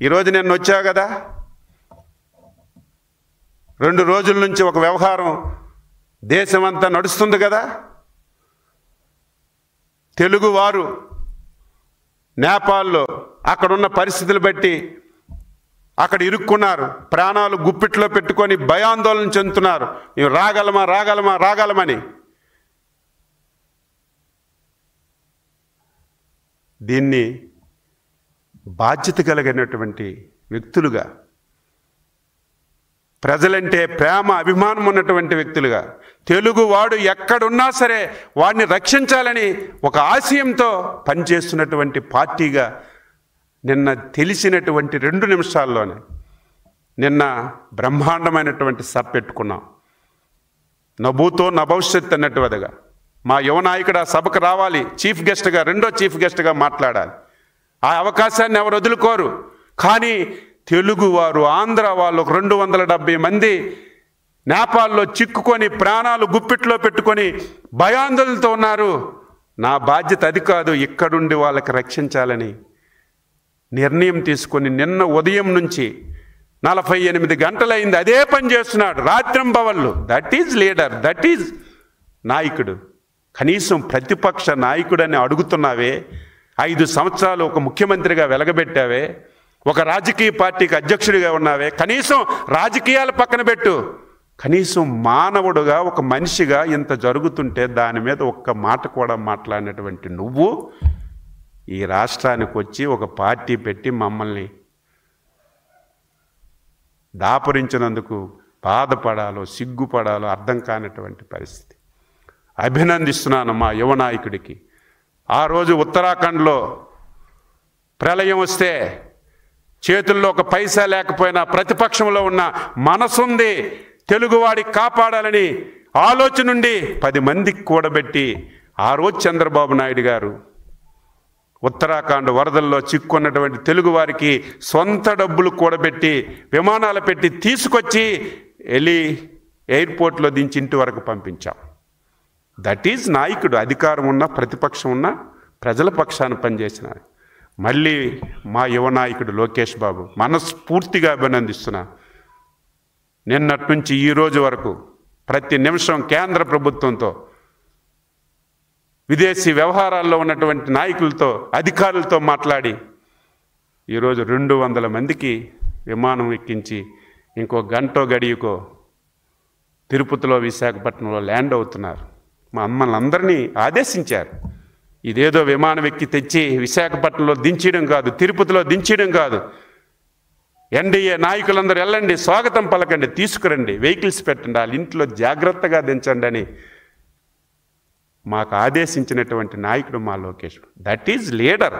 ఈరోజు నేను వచ్చావు కదా, 2 రోజుల నుంచి ఒక వ్యవహారం దేశమంతా నడుస్తుంది కదా. తెలుగువారు నేపాల్లో అక్కడున్న పరిస్థితులు బట్టి అక్కడ ఇరుక్కున్నారు, ప్రాణాలు గుప్పిట్లో పెట్టుకొని భయాందోళన చెందుతున్నారు. మేము రాగలమా రాగలమా రాగలమని. దీన్ని బాధ్యత కలిగినటువంటి వ్యక్తులుగా, ప్రజలంటే ప్రేమ అభిమానం ఉన్నటువంటి వ్యక్తులుగా, తెలుగువాడు ఎక్కడున్నా సరే వాడిని రక్షించాలని ఒక ఆశయంతో పనిచేస్తున్నటువంటి పార్టీగా నిన్న తెలిసినటువంటి 2 నిమిషాల్లోనే నిన్న బ్రహ్మాండమైనటువంటి సభ పెట్టుకున్నాం. నభూతో నభవిష్యత్ అన్నట్టుగా మా యువ నాయకుడు ఆ సభకు రావాలి, చీఫ్ గెస్ట్గా, 2వ చీఫ్ గెస్ట్గా మాట్లాడాలి. ఆ అవకాశాన్ని ఎవరు వదులుకోరు. కానీ తెలుగువారు, ఆంధ్ర వాళ్ళు 270 మంది నేపాల్లో చిక్కుకొని ప్రాణాలు గుప్పిట్లో పెట్టుకొని భయాందోళనతో ఉన్నారు. నా బాధ్యత అది కాదు, ఇక్కడుండి వాళ్ళకి రక్షించాలని నిర్ణయం తీసుకొని నిన్న ఉదయం నుంచి 48 గంటలైంది అదే పని చేస్తున్నాడు, రాత్రింబవళ్ళు. That is leader, that is నాయకుడు. కనీసం ప్రతిపక్ష నాయకుడని అడుగుతున్నావే, 5 సంవత్సరాలు ఒక ముఖ్యమంత్రిగా వెలగబెట్టావే, ఒక రాజకీయ పార్టీకి అధ్యక్షుడిగా ఉన్నావే, కనీసం రాజకీయాలు పక్కన పెట్టు, కనీసం మానవుడుగా ఒక మనిషిగా ఇంత జరుగుతుంటే దాని మీద ఒక్క మాట కూడా మాట్లాడినటువంటి నువ్వు ఈ రాష్ట్రానికి వచ్చి ఒక పార్టీ పెట్టి మమ్మల్ని దాపురించినందుకు బాధపడాలో సిగ్గుపడాలో అర్థం కానటువంటి పరిస్థితి. అభినందిస్తున్నాను మా యువ నాయకుడికి. ఆ రోజు ఉత్తరాఖండ్లో ప్రళయం వస్తే చేతుల్లో ఒక పైసా లేకపోయినా ప్రతిపక్షంలో ఉన్న మనసుంది, తెలుగువాడికి కాపాడాలని ఆలోచన నుండి 10 మందికి కూడబెట్టి ఆ రోజు చంద్రబాబు నాయుడు గారు ఉత్తరాఖండ్ వరదల్లో చిక్కున్నటువంటి తెలుగువారికి సొంత డబ్బులు కూడబెట్టి విమానాలు పెట్టి తీసుకొచ్చి వెళ్ళి ఎయిర్పోర్ట్లో దించి ఇంటి వరకు పంపించాం. దట్ ఈజ్ నాయకుడు. అధికారం ఉన్నా ప్రతిపక్షం ఉన్నా ప్రజల పక్షాన పనిచేసిన మళ్ళీ మా యువ నాయకుడు లోకేష్ బాబు మనస్ఫూర్తిగా అభినందిస్తున్నా. నిన్నటి నుంచి ఈ రోజు వరకు ప్రతి నిమిషం కేంద్ర ప్రభుత్వంతో, విదేశీ వ్యవహారాల్లో ఉన్నటువంటి నాయకులతో, అధికారులతో మాట్లాడి ఈరోజు 200 మందికి విమానం ఎక్కించి ఇంకో గంటో గడియకో తిరుపతిలో విశాఖపట్నంలో ల్యాండ్ అవుతున్నారు. మా అమ్మల్ని అందరినీ ఆదేశించారు. ఇదేదో విమానం ఎక్కి తెచ్చి విశాఖపట్నంలో దించడం కాదు, తిరుపతిలో దించడం కాదు. ఎన్డీఏ నాయకులందరూ వెళ్ళండి, స్వాగతం పలకండి, తీసుకురండి, వెహికల్స్ పెట్టండి, వాళ్ళ ఇంట్లో జాగ్రత్తగా దించండి అని మాకు ఆదేశించినటువంటి నాయకుడు మా లోకేష్. That is leader.